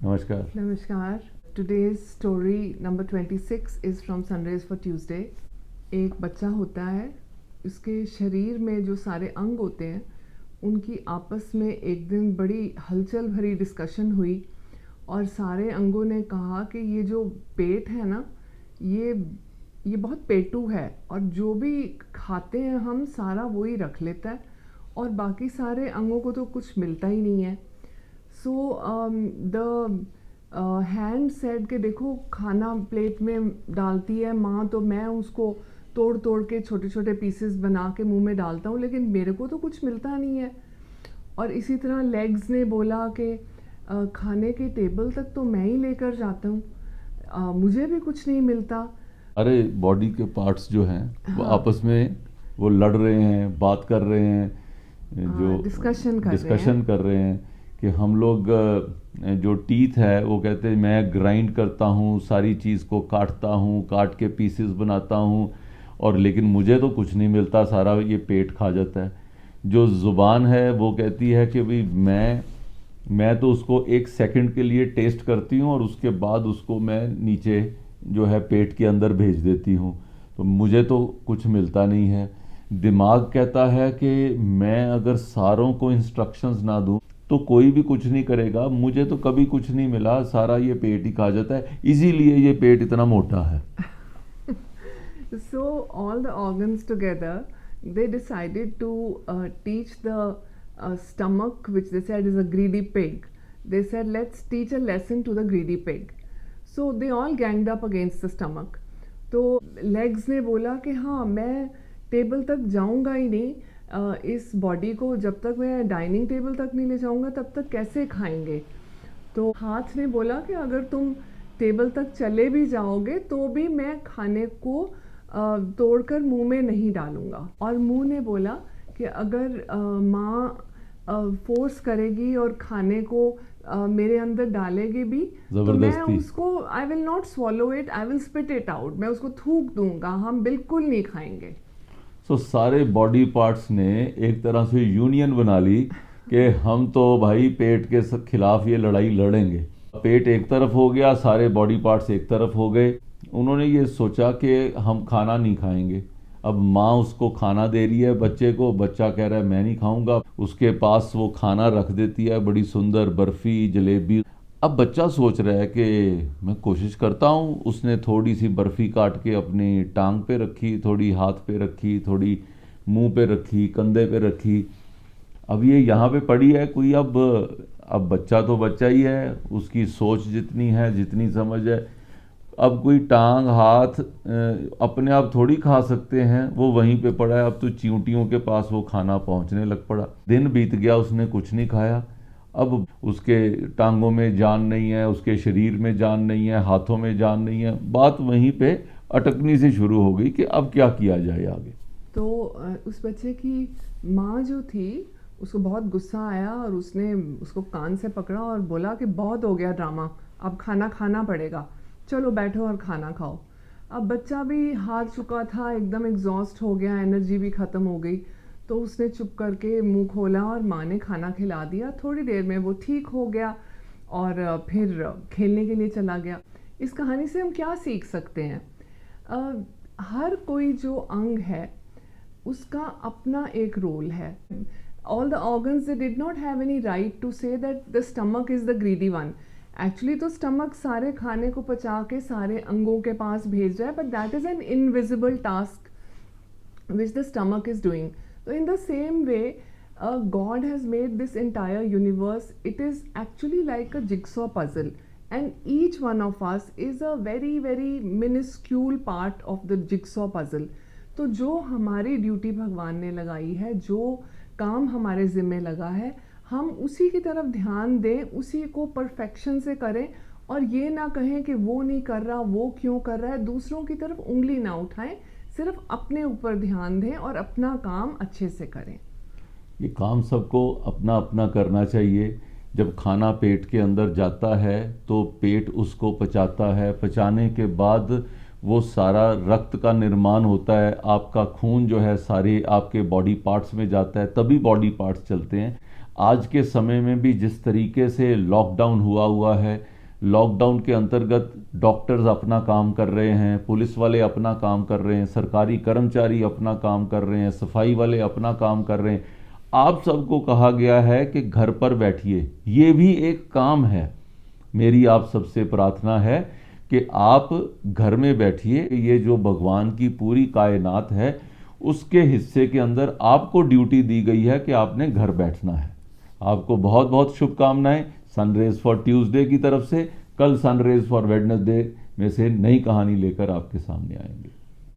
नमस्कार। नमस्कार। Today's story number 26 is from Sundays for Tuesday. एक बच्चा होता है, उसके शरीर में जो सारे अंग होते हैं उनकी आपस में एक दिन बड़ी हलचल भरी डिस्कशन हुई और सारे अंगों ने कहा कि ये जो पेट है ना, ये बहुत पेटू है और जो भी खाते हैं हम सारा वही रख लेता है और बाकी सारे अंगों को तो कुछ मिलता ही नहीं है। सो द हैंड सेड के देखो खाना प्लेट में डालती है माँ, तो मैं उसको तोड़ तोड़ के छोटे छोटे पीसेस बना के मुंह में डालता हूँ, लेकिन मेरे को तो कुछ मिलता नहीं है। और इसी तरह लेग्स ने बोला कि खाने के टेबल तक तो मैं ही लेकर जाता हूँ, मुझे भी कुछ नहीं मिलता। अरे बॉडी के पार्ट्स जो हैं वो हाँ, आपस में वो लड़ रहे हैं, बात कर रहे हैं, जो डिस्कशन कर रहे हैं कि हम लोग जो टीथ है वो कहते हैं मैं ग्राइंड करता हूँ, सारी चीज़ को काटता हूँ, काट के पीसेस बनाता हूँ और लेकिन मुझे तो कुछ नहीं मिलता, सारा ये पेट खा जाता है। जो ज़ुबान है वो कहती है कि भाई मैं तो उसको 1 सेकंड के लिए टेस्ट करती हूँ और उसके बाद उसको मैं नीचे जो है पेट के अंदर भेज देती हूँ, तो मुझे तो कुछ मिलता नहीं है। दिमाग कहता है कि मैं अगर सारों को इंस्ट्रक्शंस ना दूं तो कोई भी कुछ नहीं करेगा, मुझे तो कभी कुछ नहीं मिला, सारा ये पेट ही खा जाता है, इसीलिए ये पेट इतना मोटा है। So all the organs together, they decided to teach the stomach, which they said is a greedy pig. They said, let's teach a lesson to the greedy pig. So they all ganged up against the stomach. तो legs ने बोला कि हाँ, मैं table तक जाऊंगा ही नहीं, इस बॉडी को जब तक मैं डाइनिंग टेबल तक नहीं ले जाऊंगा तब तक कैसे खाएंगे। तो हाथ ने बोला कि अगर तुम टेबल तक चले भी जाओगे तो भी मैं खाने को तोड़कर मुंह में नहीं डालूंगा। और मुंह ने बोला कि अगर माँ फोर्स करेगी और खाने को मेरे अंदर डालेगी भी तो मैं ज़बरदस्ती। उसको I will not swallow it, I will spit it out, मैं उसको थूक दूंगा, हम बिल्कुल नहीं खाएंगे। सो सारे बॉडी पार्ट्स ने एक तरह से यूनियन बना ली कि हम तो भाई पेट के खिलाफ ये लड़ाई लड़ेंगे। पेट एक तरफ हो गया, सारे बॉडी पार्ट्स एक तरफ हो गए। उन्होंने ये सोचा कि हम खाना नहीं खाएंगे। अब माँ उसको खाना दे रही है बच्चे को, बच्चा कह रहा है मैं नहीं खाऊंगा, उसके पास वो खाना रख देती है, बड़ी सुंदर बर्फ़ी जलेबी। अब बच्चा सोच रहा है कि मैं कोशिश करता हूँ, उसने थोड़ी सी बर्फ़ी काट के अपनी टांग पे रखी, थोड़ी हाथ पे रखी, थोड़ी मुंह पे रखी, कंधे पे रखी। अब ये यहाँ पे पड़ी है कोई, अब बच्चा तो बच्चा ही है, उसकी सोच जितनी है, जितनी समझ है, अब कोई टांग हाथ अपने आप थोड़ी खा सकते हैं, वो वहीं पे पड़ा है। अब तो चींटियों के पास वो खाना पहुंचने लग पड़ा। दिन बीत गया, उसने कुछ नहीं खाया। अब उसके टांगों में जान नहीं है, उसके शरीर में जान नहीं है, हाथों में जान नहीं है। बात वहीं पे अटकनी से शुरू हो गई कि अब क्या किया जाए आगे। तो उस बच्चे की माँ जो थी उसको बहुत गुस्सा आया और उसने उसको कान से पकड़ा और बोला कि बहुत हो गया ड्रामा, अब खाना खाना पड़ेगा, चलो बैठो और खाना खाओ। अब बच्चा भी हार चुका था, एकदम एग्जॉस्ट हो गया, एनर्जी भी ख़त्म हो गई, तो उसने चुप करके मुंह खोला और माँ ने खाना खिला दिया। थोड़ी देर में वो ठीक हो गया और फिर खेलने के लिए चला गया। इस कहानी से हम क्या सीख सकते हैं? हर कोई जो अंग है उसका अपना एक रोल है। All the organs they did not have any right to say that the stomach is the greedy one. Actually तो स्टमक सारे खाने को पचा के सारे अंगों के पास भेज रहा है, but that is an invisible task which the stomach is doing. So in the same way, God has made this entire universe. It is actually like a jigsaw puzzle, and each one of us is a very very minuscule part of the jigsaw puzzle. तो जो हमारी duty भगवान ने लगाई है, जो काम हमारे ज़िम्मे लगा है, हम उसी की तरफ ध्यान दें, उसी को परफेक्शन से करें और ये ना कहें कि वो नहीं कर रहा, वो क्यों कर रहा है, दूसरों की तरफ उंगली ना उठाएं, सिर्फ अपने ऊपर ध्यान दें और अपना काम अच्छे से करें। ये काम सबको अपना अपना करना चाहिए। जब खाना पेट के अंदर जाता है तो पेट उसको पचाता है, पचाने के बाद वो सारा रक्त का निर्माण होता है, आपका खून जो है सारे आपके बॉडी पार्ट्स में जाता है, तभी बॉडी पार्ट्स चलते हैं। आज के समय में भी जिस तरीके से लॉकडाउन हुआ है, लॉकडाउन के अंतर्गत डॉक्टर्स अपना काम कर रहे हैं, पुलिस वाले अपना काम कर रहे हैं, सरकारी कर्मचारी अपना काम कर रहे हैं, सफाई वाले अपना काम कर रहे हैं। आप सबको कहा गया है कि घर पर बैठिए, ये भी एक काम है। मेरी आप सबसे प्रार्थना है कि आप घर में बैठिए। ये जो भगवान की पूरी कायनात है उसके हिस्से के अंदर आपको ड्यूटी दी गई है कि आपने घर बैठना है। आपको बहुत बहुत शुभकामनाएं सनरेज फॉर ट्यूसडे की तरफ से। कल सनरेज फॉर वेडनेसडे में से नई कहानी लेकर आपके सामने आएंगे।